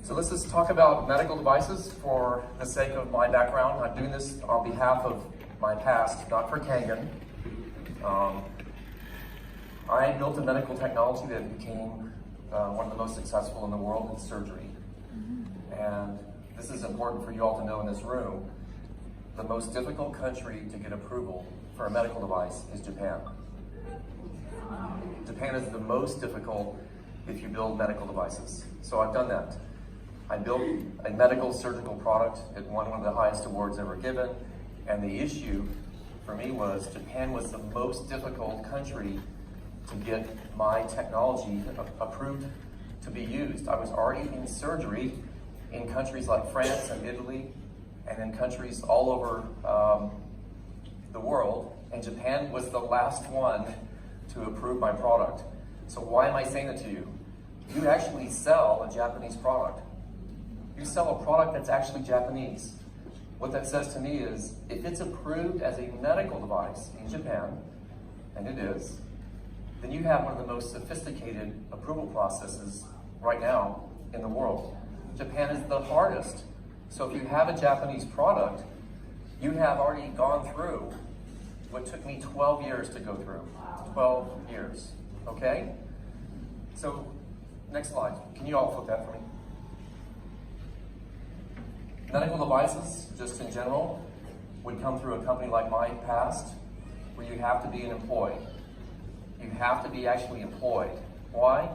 So let's just talk about medical devices for the sake of my background. I'm doing this on behalf of my past, not for Kangen. I built a medical technology that became one of the most successful in the world in surgery. And this is important for you all to know in this room. The most difficult country to get approval for a medical device is Japan. Japan is the most difficult if you build medical devices. So I've done that. I built a medical surgical product. It won one of the highest awards ever given. And the issue for me was Japan was the most difficult country to get my technology approved to be used. I was already in surgery in countries like France and Italy and in countries all over the world. And Japan was the last one to approve my product. So why am I saying that to you? You actually sell a Japanese product. You sell a product that's actually Japanese. What that says to me is, if it's approved as a medical device in Japan, and it is, then you have one of the most sophisticated approval processes right now in the world. Japan is the hardest. So if you have a Japanese product, you have already gone through what took me 12 years to go through. 12 years, okay? So, next slide. Can you all flip that for me? Medical devices, just in general, would come through a company like mine past, where you have to be an employee. You have to be actually employed. Why?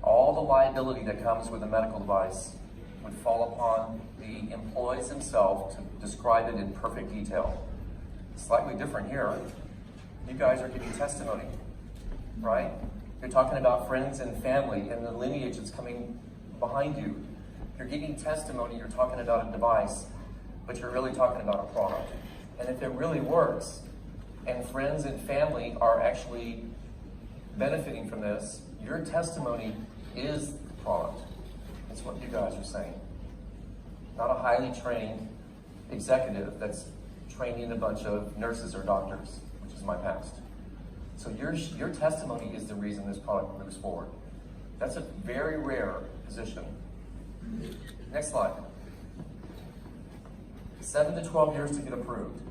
All the liability that comes with a medical device would fall upon the employees themselves to describe it in perfect detail. Slightly different here. You guys are giving testimony, right? You're talking about friends and family and the lineage that's coming behind you. You're giving testimony, you're talking about a device, but you're really talking about a product. And if it really works, and friends and family are actually benefiting from this, your testimony is the product. That's what you guys are saying. Not a highly trained executive that's training a bunch of nurses or doctors, which is my past. So your testimony is the reason this product moves forward. That's a very rare position. Next slide. 7 to 12 years to get approved.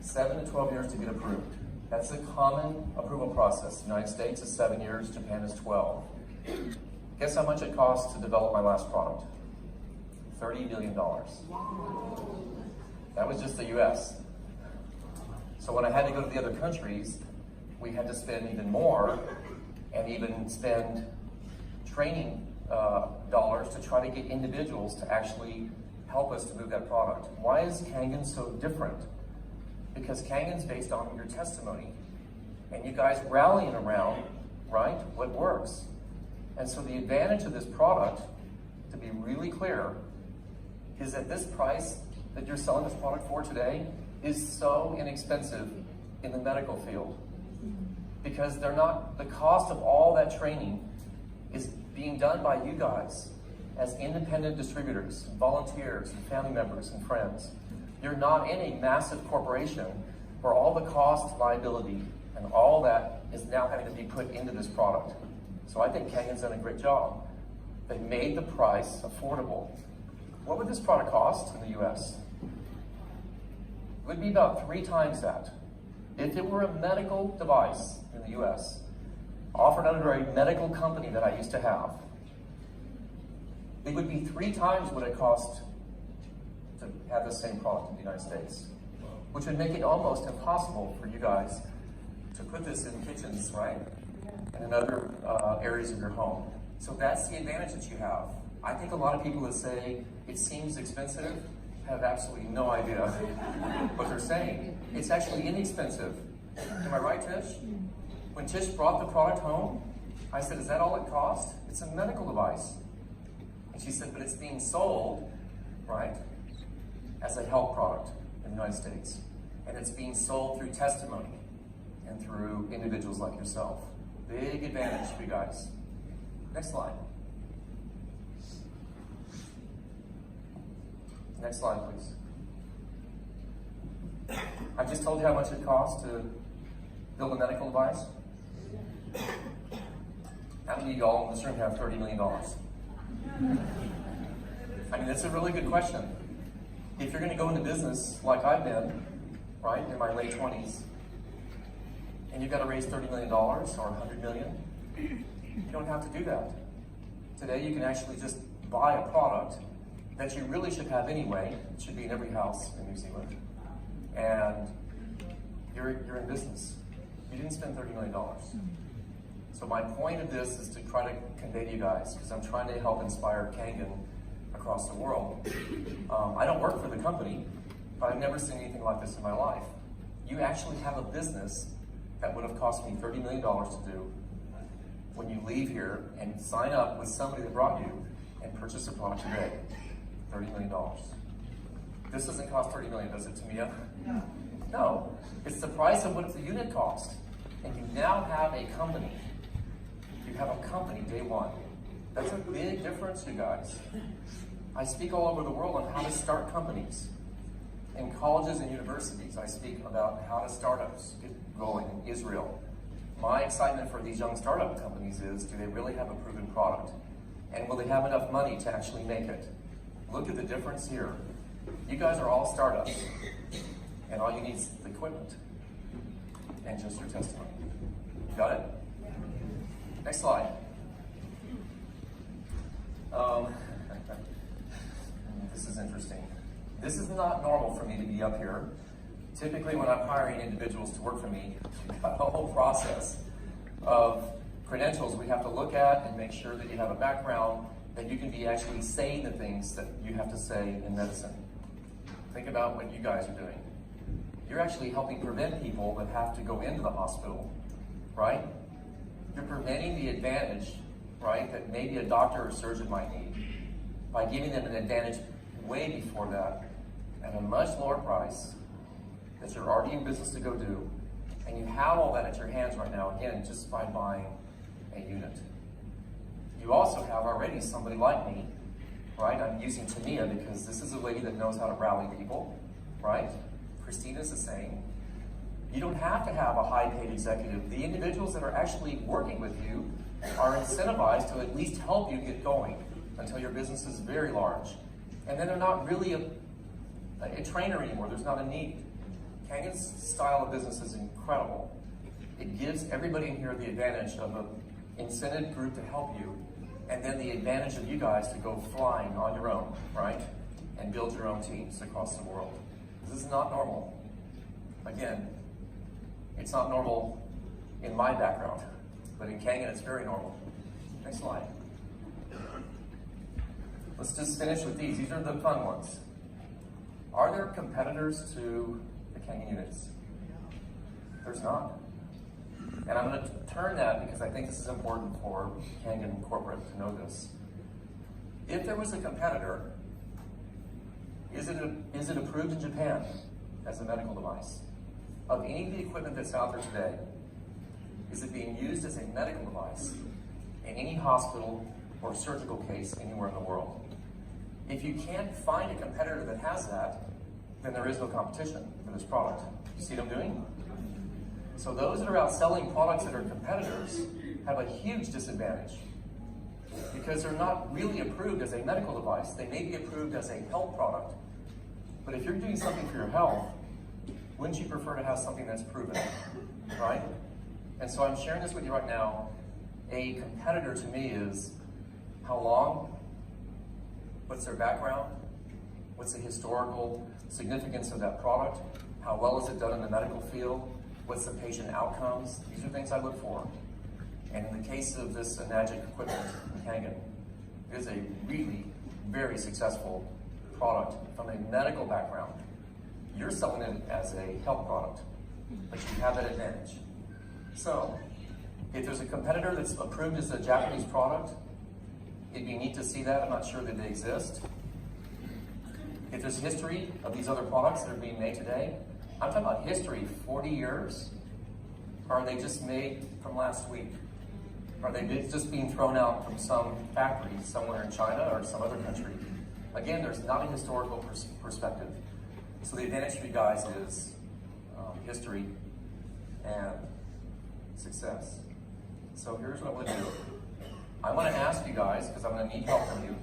7 to 12 years to get approved. That's a common approval process. The United States is 7 years, Japan is 12. Guess how much it cost to develop my last product? $30 million. That was just the US. So when I had to go to the other countries, we had to spend even more and even spend training dollars to try to get individuals to actually help us to move that product. Why is Kangen so different? Because Kangen's based on your testimony and you guys rallying around, right, what works. And so the advantage of this product, to be really clear, is that this price that you're selling this product for today is so inexpensive in the medical field. Because the cost of all that training is being done by you guys as independent distributors, volunteers, and family members and friends. You're not in a massive corporation where all the cost, liability, and all that is now having to be put into this product. So I think Kangen's done a great job. They made the price affordable. What would this product cost in the US? It would be about 3 times that. If it were a medical device in the US, offered under a medical company that I used to have, it would be 3 times what it cost to have the same product in the United States, which would make it almost impossible for you guys to put this in kitchens, right? And in other areas of your home. So that's the advantage that you have. I think a lot of people that say it seems expensive have absolutely no idea what they're saying. It's actually inexpensive. Am I right, Tish? When Tish brought the product home, I said, is that all it cost? It's a medical device. And she said, but it's being sold, right, as a health product in the United States. And it's being sold through testimony and through individuals like yourself. Big advantage for you guys. Next slide. Next slide, please. I just told you how much it costs to build a medical device. How many of y'all in this room have $30 million? I mean, that's a really good question. If you're going to go into business like I've been, right, in my late 20s, and you've got to raise $30 million or $100 million, you don't have to do that. Today, you can actually just buy a product that you really should have anyway. It should be in every house in New Zealand. And you're in business. You didn't spend $30 million. So my point of this is to try to convey to you guys, because I'm trying to help inspire Kangen across the world. I don't work for the company, but I've never seen anything like this in my life. You actually have a business that would have cost me $30 million to do when you leave here and sign up with somebody that brought you and purchase a product today. $30 million. This doesn't cost $30 million, does it, Tamia? No. No. It's the price of what the unit cost. And you now have a company. You have a company day one. That's a big difference, you guys. I speak all over the world on how to start companies. In colleges and universities, I speak about how to startups get going in Israel. My excitement for these young startup companies is, do they really have a proven product? And will they have enough money to actually make it? Look at the difference here. You guys are all startups, and all you need is the equipment and just your testimony. You got it? Next slide. This is interesting. This is not normal for me to be up here. Typically, when I'm hiring individuals to work for me, we've got a whole process of credentials we have to look at and make sure that you have a background, that you can be actually saying the things that you have to say in medicine. Think about what you guys are doing. You're actually helping prevent people that have to go into the hospital, right? You're preventing the advantage, right, that maybe a doctor or surgeon might need by giving them an advantage way before that at a much lower price that you're already in business to go do. And you have all that at your hands right now, again, just by buying a unit. You also have already somebody like me, right? I'm using Tamia because this is a lady that knows how to rally people, right? Christina's the same. You don't have to have a high-paid executive. The individuals that are actually working with you are incentivized to at least help you get going until your business is very large. And then they're not really a trainer anymore. There's not a need. Kangen's style of business is incredible. It gives everybody in here the advantage of an incented group to help you, and then the advantage of you guys to go flying on your own, right? And build your own teams across the world. This is not normal. Again, it's not normal in my background, but in Kangen it's very normal. Next slide. Let's just finish with these. These are the fun ones. Are there competitors to the Kangen units? There's not. And I'm going to turn that because I think this is important for Kangen corporate to know this. If there was a competitor, is it approved in Japan as a medical device? Of any of the equipment that's out there today, is it being used as a medical device in any hospital or surgical case anywhere in the world? If you can't find a competitor that has that, then there is no competition for this product. You see what I'm doing? So those that are out selling products that are competitors have a huge disadvantage because they're not really approved as a medical device. They may be approved as a health product. But if you're doing something for your health, wouldn't you prefer to have something that's proven, right? And so I'm sharing this with you right now. A competitor to me is how long, what's their background, what's the historical significance of that product, how well is it done in the medical field, what's the patient outcomes. These are things I look for. And in the case of this Enagic equipment from Kangen, it is a really very successful product from a medical background. You're selling it as a health product, but you have that advantage. So, if there's a competitor that's approved as a Japanese product, it'd be neat to see that. I'm not sure that they exist. If there's history of these other products that are being made today, I'm talking about history, 40 years. Or are they just made from last week? Are they just being thrown out from some factory somewhere in China or some other country? Again, there's not a historical perspective. So the advantage for you guys is history and success. So here's what I'm going to do. I want to ask you guys, because I'm going to need help from you.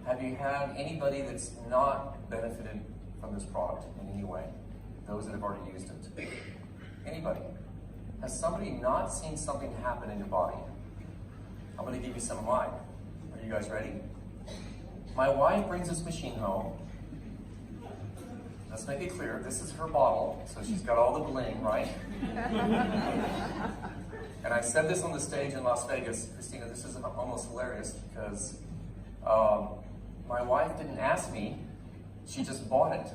Have you had anybody that's not benefited from this product in any way? Those that have already used it. Anybody? Has somebody not seen something happen in your body? I'm going to give you some of mine. Are you guys ready? My wife brings this machine home. Let's make it clear, this is her bottle, so she's got all the bling, right? And I said this on the stage in Las Vegas. Christina, this is almost hilarious because my wife didn't ask me, she just bought it.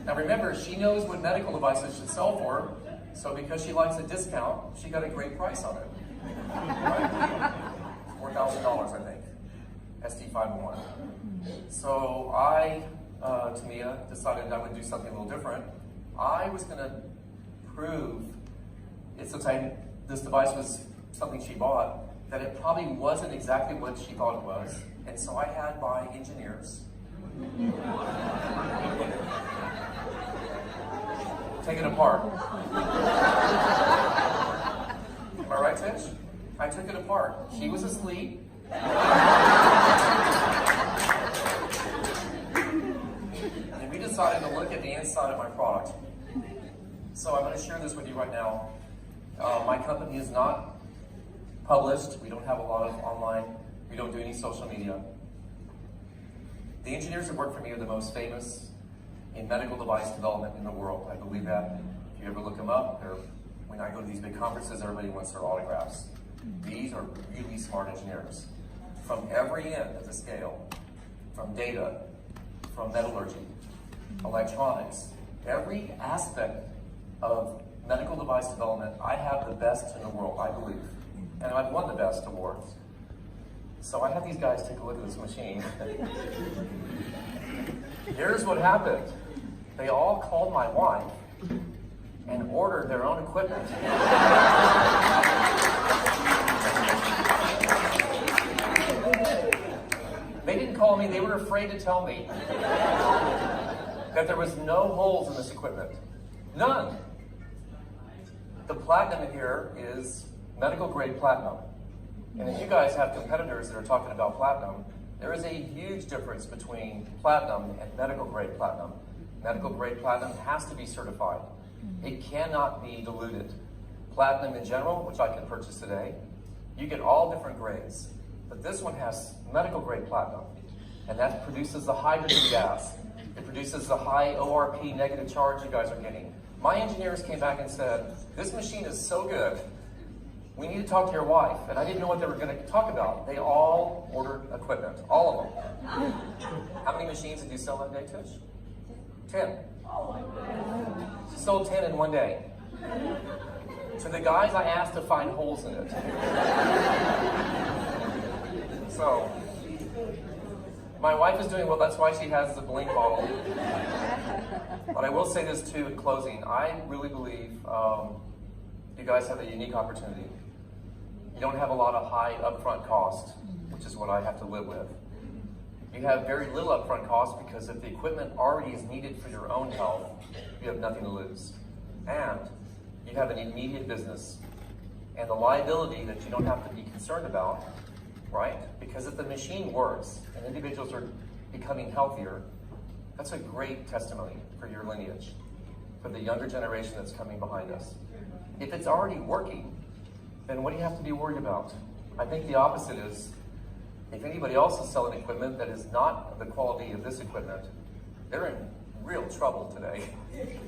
Now remember, she knows what medical devices should sell for, so because she likes a discount, she got a great price on it. Right? $4,000, I think. SD501. So I, Tamia, decided I would do something a little different. I was going to prove, it's the time this device was something she bought, that it probably wasn't exactly what she thought it was. And so I had my engineers take it apart. Am I right, Tish? I took it apart. She was asleep. And we decided to look at the inside of my product. So I'm going to share this with you right now. My company is not published. We don't have a lot of online. We don't do any social media. The engineers that work for me are the most famous in medical device development in the world. I believe that. If you ever look them up, when I go to these big conferences, everybody wants their autographs. These are really smart engineers. From every end of the scale, from data, from metallurgy, electronics, every aspect of medical device development, I have the best in the world, I believe. And I've won the best awards. So I had these guys take a look at this machine. Here's what happened. They all called my wife and ordered their own equipment. They didn't call me, they were afraid to tell me that there was no holes in this equipment. None. The platinum in here is medical grade platinum. And if you guys have competitors that are talking about platinum, there is a huge difference between platinum and medical grade platinum. Medical grade platinum has to be certified. It cannot be diluted. Platinum in general, which I can purchase today, you get all different grades. But this one has medical grade platinum, and that produces the hydrogen gas. It produces the high ORP negative charge you guys are getting. My engineers came back and said, this machine is so good, we need to talk to your wife. And I didn't know what they were going to talk about. They all ordered equipment, all of them. How many machines did you sell that day, Tish? 10. She sold 10 in one day. To the guys I asked to find holes in it. So, my wife is doing well, that's why she has the bling bottle. But I will say this too in closing. I really believe you guys have a unique opportunity. You don't have a lot of high upfront cost, which is what I have to live with. You have very little upfront cost because if the equipment already is needed for your own health, you have nothing to lose. And you have an immediate business. And the liability that you don't have to be concerned about, right? Because if the machine works and individuals are becoming healthier, that's a great testimony for your lineage, for the younger generation that's coming behind us. If it's already working, then what do you have to be worried about? I think the opposite is, if anybody else is selling equipment that is not the quality of this equipment, they're in real trouble today,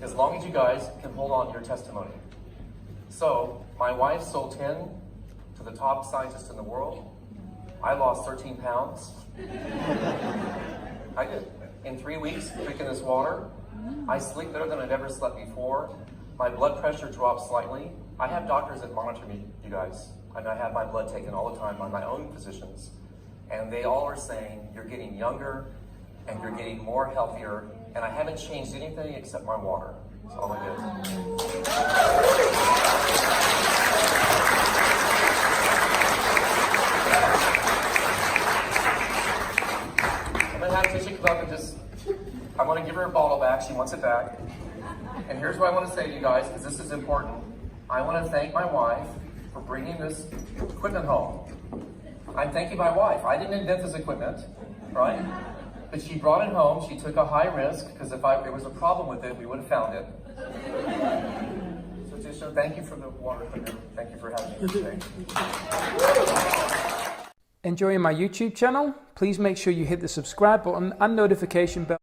as long as you guys can hold on to your testimony. So, my wife sold 10 to the top scientists in the world. I lost 13 pounds. I did. In 3 weeks, drinking this water, I sleep better than I've ever slept before. My blood pressure dropped slightly. I have doctors that monitor me, you guys. And I have my blood taken all the time by my own physicians. And they all are saying, you're getting younger and you're getting more healthier. And I haven't changed anything except my water. That's all I did. I'm going to have Tisha come up and just, I want to give her a bottle back. She wants it back. And here's what I want to say to you guys, because this is important. I want to thank my wife for bringing this equipment home. I'm thanking my wife. I didn't invent this equipment, right? But she brought it home. She took a high risk, because if there was a problem with it, we would have found it. So thank you for the water cleaner. Thank you for having me today. Enjoying my YouTube channel? Please make sure you hit the subscribe button and notification bell.